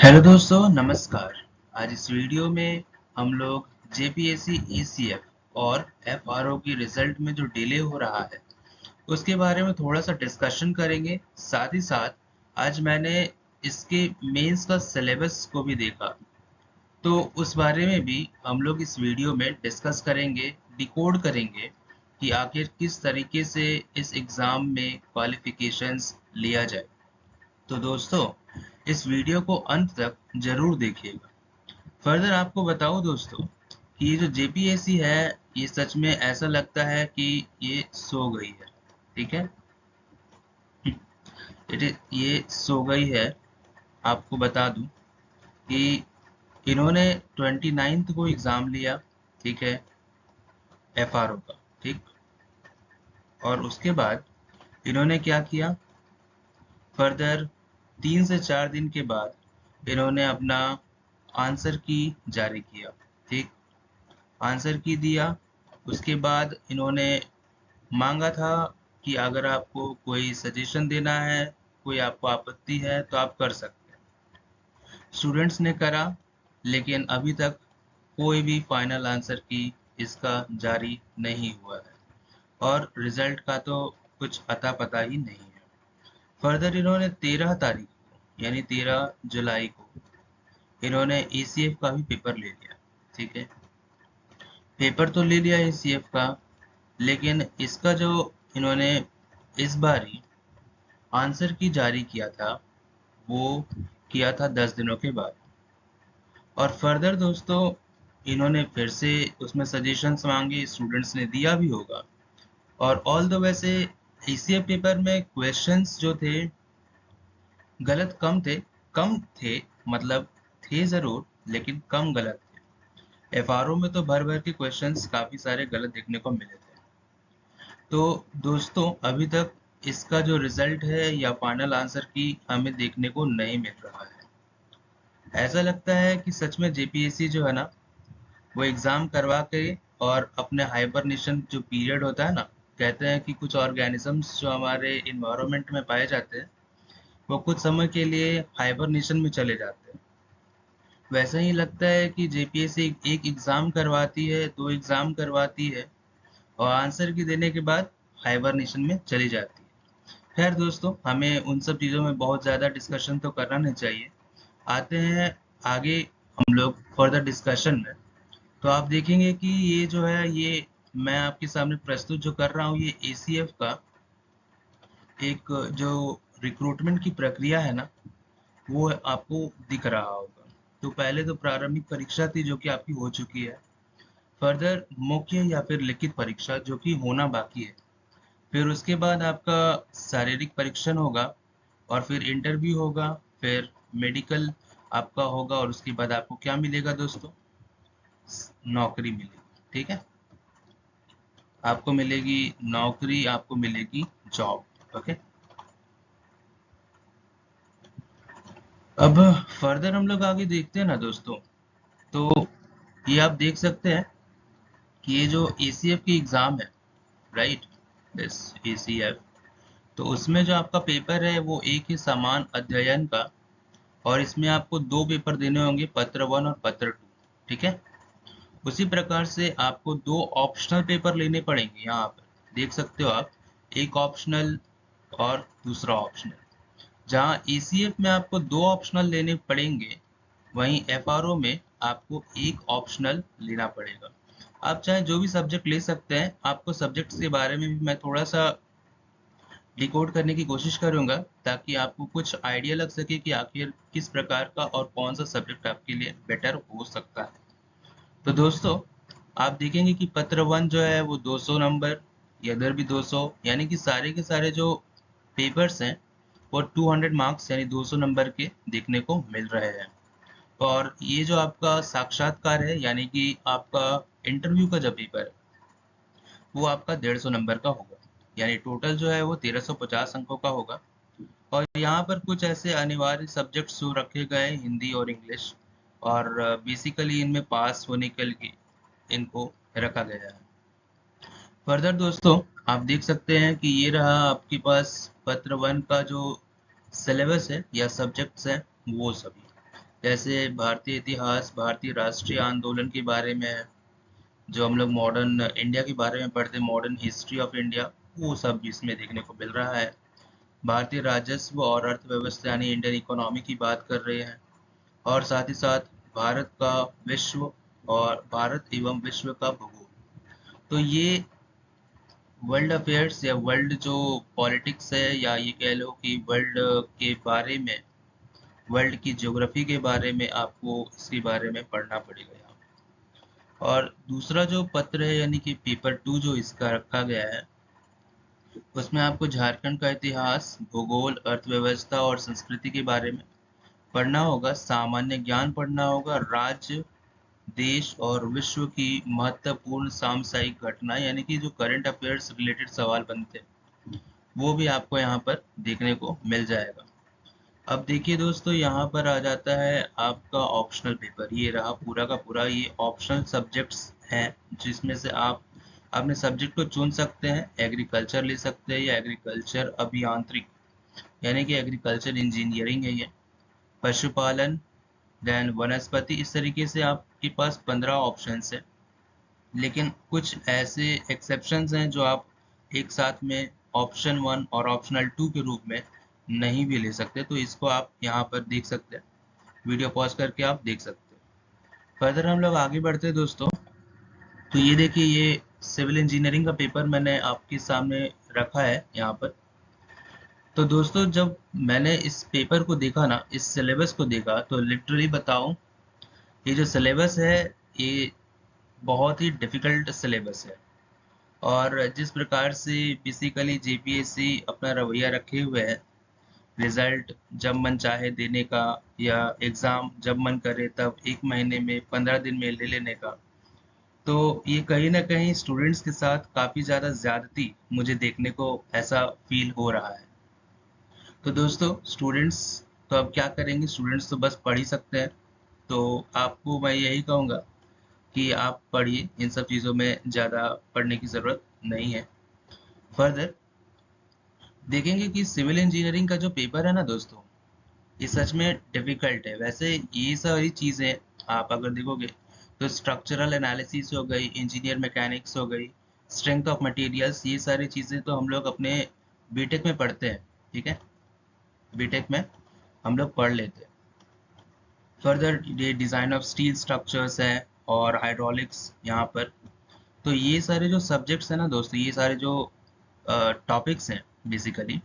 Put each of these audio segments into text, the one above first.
Hello दोस्तों, नमस्कार। आज इस वीडियो में हम लोग जेपीएससी ईसीएफ और एफआरओ की रिजल्ट में जो डिले हो रहा है उसके बारे में थोड़ा सा डिस्कशन करेंगे। साथ ही साथ आज मैंने इसके मेंस का सिलेबस को भी देखा, तो उस बारे में भी हम लोग इस वीडियो में डिस्कस करेंगे, डिकोड करेंगे कि आखिर किस तरीके से इस एग्ज़ाम में क्वालिफिकेशंस लिया जाए। तो दोस्तों, इस वीडियो को अंत तक जरूर देखिएगा। फर्दर आपको बताऊं दोस्तों कि ये जो जेपीएससी है, ये सच में ऐसा लगता है कि ये सो गई है। ठीक है, ये सो गई है। आपको बता दूं कि इन्होंने 29 को एग्ज़ाम लिया, ठीक है, एफआरओ का। ठीक, और उसके बाद इन्होंने क्या किया, फर्दर 3 से 4 दिन के बाद इन्होंने अपना आंसर की जारी किया। ठीक, आंसर की दिया। उसके बाद इन्होंने मांगा था कि अगर आपको कोई सजेशन देना है, कोई आपको आपत्ति है तो आप कर सकते हैं। स्टूडेंट्स ने करा, लेकिन अभी तक कोई भी फाइनल आंसर की इसका जारी नहीं हुआ है और रिजल्ट का तो कुछ अता पता ही नहीं है। फर्दर इन्होंने 13 तारीख को यानी 13 जुलाई को इन्होंने ईसीएफ का भी पेपर ले लिया। ठीक है, पेपर तो ले लिया ईसीएफ का, लेकिन इसका जो इन्होंने इस बारी आंसर की जारी किया था वो किया था 10 दिनों के बाद। और फर्दर दोस्तों, इन्होंने फिर से उसमें सजेशंस मांगे, स्टूडेंट्स ने दिया भी होगा। और ऑल दो वैसे ईसीएफ पेपर में क्वेश्चंस जो थे गलत कम थे, मतलब थे जरूर लेकिन कम गलत थे। एफआरओ में तो भर भर के क्वेश्चंस काफी सारे गलत देखने को मिले थे। तो दोस्तों, अभी तक इसका जो रिजल्ट है या फाइनल आंसर की हमें देखने को नहीं मिल रहा है। ऐसा लगता है कि सच में जेपीएससी जो है ना, वो एग्जाम करवा के और अपने हाइबरनेशन जो पीरियड होता है ना, कहते हैं कि कुछ ऑर्गेनिजम्स जो हमारे इन्वायरमेंट में पाए जाते हैं वो कुछ समय के लिए हाइबरनेशन में चले जाते हैं। वैसा ही लगता है कि जेपीएससी एक एग्जाम करवाती है, दो एग्जाम करवाती है और आंसर की देने के बाद हाइबरनेशन में चली जाती है। खैर दोस्तों, हमें उन सब चीज़ों में बहुत ज़्यादा डिस्कशन तो करना नहीं चाहिए। आते हैं आगे हम लोग फर्दर डिस्कशन में। तो आप देखेंगे कि ये जो है, ये मैं आपके सामने प्रस्तुत जो कर रहा हूँ, ये एसीएफ का एक जो रिक्रूटमेंट की प्रक्रिया है ना, वो आपको दिख रहा होगा। तो पहले तो प्रारंभिक परीक्षा थी जो कि आपकी हो चुकी है। फर्दर मुख्य या फिर लिखित परीक्षा जो कि होना बाकी है। फिर उसके बाद आपका शारीरिक परीक्षण होगा और फिर इंटरव्यू होगा, फिर मेडिकल आपका होगा और उसके बाद आपको क्या मिलेगा दोस्तों, नौकरी मिलेगी। ठीक है, आपको मिलेगी नौकरी, आपको मिलेगी जॉब। ओके, अब फर्दर हम लोग आगे देखते हैं ना दोस्तों। तो ये आप देख सकते हैं कि ये जो एसीएफ की एग्ज़ाम है, राइट, दिस एसीएफ, तो उसमें जो आपका पेपर है वो एक ही समान अध्ययन का, और इसमें आपको दो पेपर देने होंगे, पत्र 1 और पत्र 2। ठीक है, उसी प्रकार से आपको दो ऑप्शनल पेपर लेने पड़ेंगे। यहाँ पर देख सकते हो आप, एक ऑप्शनल और दूसरा ऑप्शनल। जहाँ ईसीएफ में आपको दो ऑप्शनल लेने पड़ेंगे, वहीं एफआरओ में आपको एक ऑप्शनल लेना पड़ेगा। आप चाहे जो भी सब्जेक्ट ले सकते हैं, आपको सब्जेक्ट्स के बारे में भी मैं थोड़ा सा डिकोड करने की कोशिश करूंगा ताकि आपको कुछ आइडिया लग सके कि आखिर किस प्रकार का और कौन सा सब्जेक्ट आपके लिए बेटर हो सकता है। तो दोस्तों, आप देखेंगे कि पत्र 1 जो है वो 200 नंबर, इधर भी 200, यानी कि सारे के सारे जो पेपर्स हैं वो 200 मार्क्स यानी 200 नंबर के देखने को मिल रहे हैं। और ये जो आपका साक्षात्कार है यानी कि आपका इंटरव्यू का जो पेपर है वो आपका 150 नंबर का होगा, यानी टोटल जो है वो 1350 अंकों का होगा। और यहाँ पर कुछ ऐसे अनिवार्य सब्जेक्ट्स जो रखे गए हैं, हिंदी और इंग्लिश, और बेसिकली इनमें पास होने के लिए इनको रखा गया है। फर्दर दोस्तों, आप देख सकते हैं कि ये रहा आपके पास पत्र 1 का जो सिलेबस है या सब्जेक्ट्स हैं वो सभी। जैसे भारतीय इतिहास, भारतीय राष्ट्रीय आंदोलन के बारे में है, जो हम लोग मॉडर्न इंडिया के बारे में पढ़ते हैं, मॉडर्न हिस्ट्री ऑफ इंडिया, वो सब इसमें देखने को मिल रहा है। भारतीय राजस्व और अर्थव्यवस्था यानी इंडियन इकोनॉमी की बात कर रहे हैं, और साथ ही साथ भारत का विश्व और भारत एवं विश्व का भूगोल। तो ये वर्ल्ड अफेयर्स या वर्ल्ड जो पॉलिटिक्स है, या ये कह लो कि वर्ल्ड के बारे में, वर्ल्ड की ज्योग्राफी के बारे में आपको इसके बारे में पढ़ना पड़ेगा यहाँ। और दूसरा जो पत्र है यानी कि पेपर 2 जो इसका रखा गया है, उसमें आपको झारखंड का इतिहास, भूगोल, अर्थव्यवस्था और संस्कृति के बारे में पढ़ना होगा, सामान्य ज्ञान पढ़ना होगा, राज्य, देश और विश्व की महत्वपूर्ण सामयिक घटना यानी कि जो करंट अफेयर्स रिलेटेड सवाल बनते हैं, वो भी आपको यहाँ पर देखने को मिल जाएगा। अब देखिए दोस्तों, यहाँ पर आ जाता है आपका ऑप्शनल पेपर। ये रहा पूरा का पूरा, ये ऑप्शनल सब्जेक्ट्स हैं, जिसमें से आप अपने सब्जेक्ट को चुन सकते हैं। एग्रीकल्चर ले सकते हैं या एग्रीकल्चर अभियांत्रिक यानी कि एग्रीकल्चर इंजीनियरिंग है ये, पशुपालन, देन वनस्पति। इस तरीके से आपके पास 15 ऑप्शंस हैं। लेकिन कुछ ऐसे एक्सेप्शंस हैं जो आप एक साथ में ऑप्शन 1 और ऑप्शनल 2 के रूप में नहीं भी ले सकते, तो इसको आप यहाँ पर देख सकते हैं, वीडियो पॉज करके आप देख सकते हैं। फर्दर हम लोग आगे बढ़ते हैं दोस्तों। तो ये देखिए, ये सिविल इंजीनियरिंग का पेपर मैंने आपके सामने रखा है यहाँ पर। तो दोस्तों, जब मैंने इस पेपर को देखा ना, इस सिलेबस को देखा, तो लिटरली बताऊं, ये जो सिलेबस है, ये बहुत ही डिफिकल्ट सिलेबस है। और जिस प्रकार से बेसिकली जेपीएससी अपना रवैया रखे हुए है, रिजल्ट जब मन चाहे देने का, या एग्ज़ाम जब मन करे तब 1 महीने में, 15 दिन में ले लेने का, तो ये कहीं ना कहीं स्टूडेंट्स के साथ काफ़ी ज़्यादा ज़्यादती मुझे देखने को ऐसा फील हो रहा है। तो दोस्तों, स्टूडेंट्स तो अब क्या करेंगे, स्टूडेंट्स तो बस पढ़ ही सकते हैं। तो आपको मैं यही कहूँगा कि आप पढ़िए, इन सब चीज़ों में ज़्यादा पढ़ने की ज़रूरत नहीं है। फर्दर देखेंगे कि सिविल इंजीनियरिंग का जो पेपर है ना दोस्तों, ये सच में डिफिकल्ट है। वैसे ये सारी चीज़ें आप अगर देखोगे तो स्ट्रक्चरल एनालिसिस हो गई, इंजीनियर मैकेनिक्स हो गई, स्ट्रेंथ ऑफ मटेरियल्स, ये सारी चीज़ें तो हम लोग अपने बीटेक में पढ़ते हैं, ठीक है, बीटेक में हम लोग पढ़ लेते हैं। फर्दर ये डिज़ाइन ऑफ स्टील स्ट्रक्चर्स है और हाइड्रोलिक्स यहाँ पर। तो ये सारे जो सब्जेक्ट्स हैं ना दोस्तों, ये सारे जो टॉपिक्स हैं, बेसिकली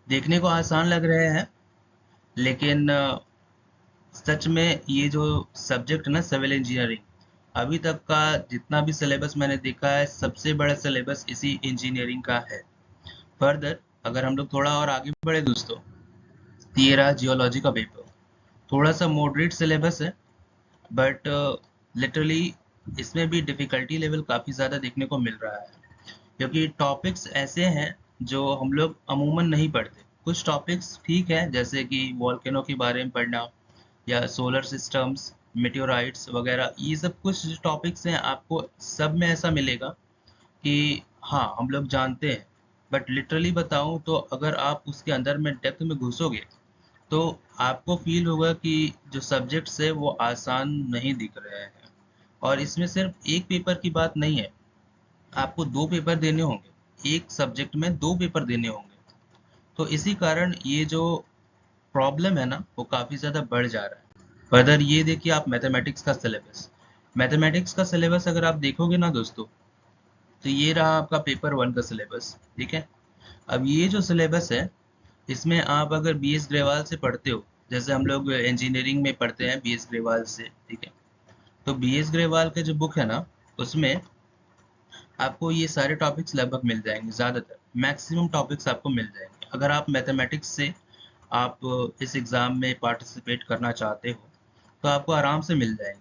देखने को आसान लग रहे हैं, लेकिन सच में ये जो सब्जेक्ट है ना, सिविल इंजीनियरिंग, अभी तक का जितना भी सिलेबस मैंने देखा है, सबसे बड़ा सिलेबस इसी इंजीनियरिंग का है। फर्दर अगर हम लोग थोड़ा और आगे बढ़े दोस्तों, तो ये रहा जियोलॉजी का पेपर। थोड़ा सा मॉडरेट सिलेबस है, बट लिटरली इसमें भी डिफ़िकल्टी लेवल काफ़ी ज़्यादा देखने को मिल रहा है, क्योंकि टॉपिक्स ऐसे हैं जो हम लोग अमूमन नहीं पढ़ते। कुछ टॉपिक्स ठीक है, जैसे कि वॉल्केनो के बारे में पढ़ना, या सोलर सिस्टम्स, मेटेओराइट्स वगैरह, ये सब कुछ टॉपिक्स हैं, आपको सब में ऐसा मिलेगा कि हाँ हम लोग जानते हैं। बट लिटरली बताऊं तो अगर आप उसके अंदर में डेप्थ में घुसोगे, तो आपको फील होगा कि जो सब्जेक्ट्स है वो आसान नहीं दिख रहे हैं। और इसमें सिर्फ एक पेपर की बात नहीं है, आपको 2 पेपर देने होंगे, एक सब्जेक्ट में 2 पेपर देने होंगे। तो इसी कारण ये जो प्रॉब्लम है ना, वो काफ़ी ज़्यादा बढ़ जा रहा है। फर्दर ये देखिए आप मैथमेटिक्स का सिलेबस, मैथमेटिक्स का सिलेबस अगर आप देखोगे ना दोस्तों, तो ये रहा आपका पेपर 1 का सिलेबस, ठीक है। अब ये जो सिलेबस है, इसमें आप अगर बी एस ग्रेवाल से पढ़ते हो, जैसे हम लोग इंजीनियरिंग में पढ़ते हैं बी एस ग्रेवाल से, ठीक है, तो बी एस ग्रेवाल का जो बुक है ना, उसमें आपको ये सारे टॉपिक्स लगभग मिल जाएंगे, ज़्यादातर मैक्सिमम टॉपिक्स आपको मिल जाएंगे। अगर आप मैथमेटिक्स से आप इस एग्ज़ाम में पार्टिसिपेट करना चाहते हो, तो आपको आराम से मिल जाएंगे।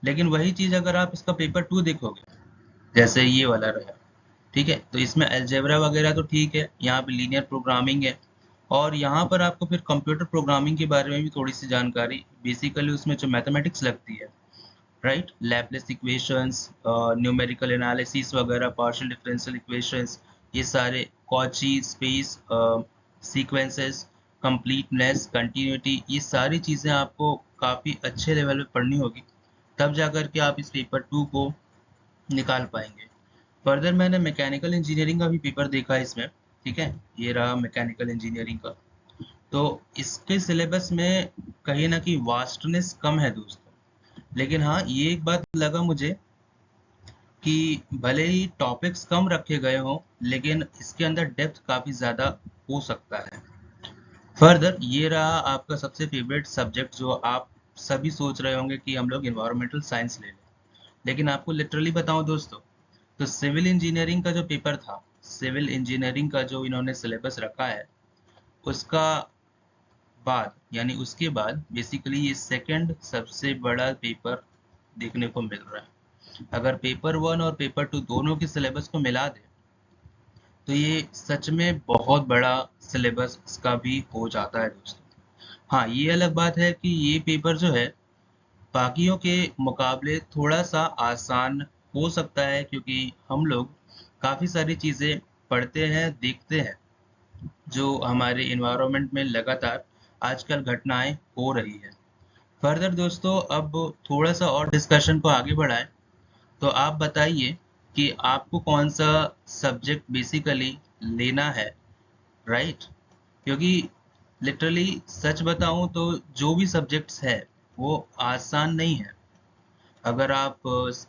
लेकिन वही चीज़ अगर आप इसका पेपर 2 देखोगे, जैसे ये वाला रहा, ठीक है, तो इसमें अलजेब्रा वगैरह तो ठीक है, यहाँ पे लीनियर प्रोग्रामिंग है, और यहाँ पर आपको फिर कंप्यूटर प्रोग्रामिंग के बारे में भी थोड़ी सी जानकारी, बेसिकली उसमें जो मैथमेटिक्स लगती है, right, Laplace equations, numerical analysis वगैरह, पार्शियल डिफरेंशियल इक्वेशंस, ये सारे Cauchy space sequences, completeness, continuity, ये सारी चीज़ें आपको काफ़ी अच्छे लेवल पे पढ़नी होगी, तब जाकर के आप इस पेपर 2 को निकाल पाएंगे। फर्दर मैंने मैकेनिकल इंजीनियरिंग का भी पेपर देखा है इसमें, ठीक है, ये रहा मैकेनिकल इंजीनियरिंग का। तो इसके सिलेबस में कहीं ना कहीं वास्टनेस कम है दोस्तों, लेकिन हाँ ये एक बात लगा मुझे कि भले ही टॉपिक्स कम रखे गए हों, लेकिन इसके अंदर डेप्थ काफ़ी ज़्यादा हो सकता है। फर्दर ये रहा आपका सबसे फेवरेट सब्जेक्ट, जो आप सभी सोच रहे होंगे कि हम लोग इन्वायरमेंटल साइंस ले लें, लेकिन आपको लिटरली बताऊं दोस्तों, तो सिविल इंजीनियरिंग का जो पेपर था, सिविल इंजीनियरिंग का जो इन्होंने सिलेबस रखा है, उसका बाद यानी उसके बाद बेसिकली ये सेकंड सबसे बड़ा पेपर देखने को मिल रहा है। अगर पेपर 1 और पेपर 2 दोनों के सिलेबस को मिला दे तो ये सच में बहुत बड़ा सिलेबस इसका भी हो जाता है दोस्तों। हाँ ये अलग बात है कि ये पेपर जो है बाकियों के मुकाबले थोड़ा सा आसान हो सकता है, क्योंकि हम लोग काफ़ी सारी चीज़ें पढ़ते हैं, देखते हैं, जो हमारे इन्वायरमेंट में लगातार आजकल घटनाएं हो रही है। फर्दर दोस्तों, अब थोड़ा सा और डिस्कशन को आगे बढ़ाएं, तो आप बताइए कि आपको कौन सा सब्जेक्ट बेसिकली लेना है, राइट? क्योंकि लिटरली सच बताऊं तो जो भी सब्जेक्ट्स है वो आसान नहीं है। अगर आप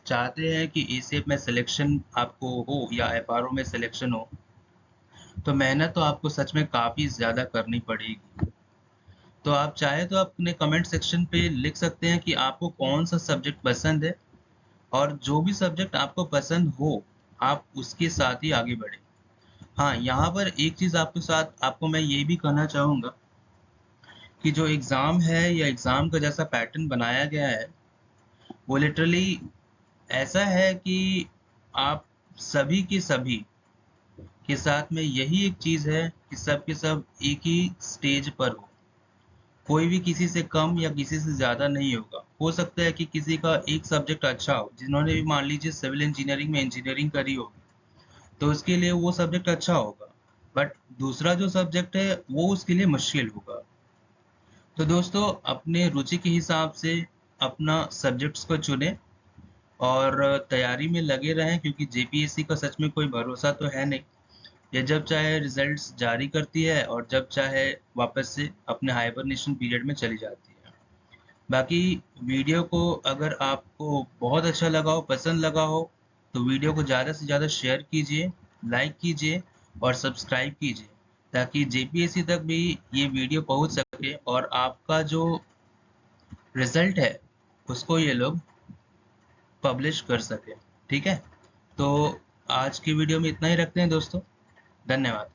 चाहते हैं कि एसीएफ में सिलेक्शन आपको हो या एफआरओ में सिलेक्शन हो, तो मेहनत तो आपको सच में काफ़ी ज़्यादा करनी पड़ेगी। तो आप चाहे तो आप अपने कमेंट सेक्शन पे लिख सकते हैं कि आपको कौन सा सब्जेक्ट पसंद है, और जो भी सब्जेक्ट आपको पसंद हो आप उसके साथ ही आगे बढ़ें। हाँ यहाँ पर एक चीज़ आपको मैं ये भी कहना चाहूँगा कि जो एग्ज़ाम है या एग्ज़ाम का जैसा पैटर्न बनाया गया है, वो लिटरली ऐसा है कि आप सभी के सभी के साथ में यही एक चीज़ है कि सब के सब एक ही स्टेज पर हो, कोई भी किसी से कम या किसी से ज़्यादा नहीं होगा। हो सकता है कि किसी का एक सब्जेक्ट अच्छा हो, जिन्होंने भी मान लीजिए सिविल इंजीनियरिंग में इंजीनियरिंग करी होगी, तो उसके लिए वो सब्जेक्ट अच्छा होगा, बट दूसरा जो सब्जेक्ट है वो उसके लिए मुश्किल होगा। तो दोस्तों अपने रुचि के हिसाब से अपना सब्जेक्ट्स को चुनें और तैयारी में लगे रहें, क्योंकि जेपीएससी का सच में कोई भरोसा तो है नहीं। ये जब चाहे रिजल्ट्स जारी करती है और जब चाहे वापस से अपने हाइबरनेशन पीरियड में चली जाती है। बाकी वीडियो को अगर आपको बहुत अच्छा लगा हो, पसंद लगा हो, तो वीडियो को ज़्यादा से ज़्यादा शेयर कीजिए, लाइक कीजिए और सब्सक्राइब कीजिए, ताकि जेपीएससी तक भी ये वीडियो पहुंच सके और आपका जो रिजल्ट है उसको ये लोग पब्लिश कर सके। ठीक है, तो आज की वीडियो में इतना ही रखते हैं दोस्तों। धन्यवाद।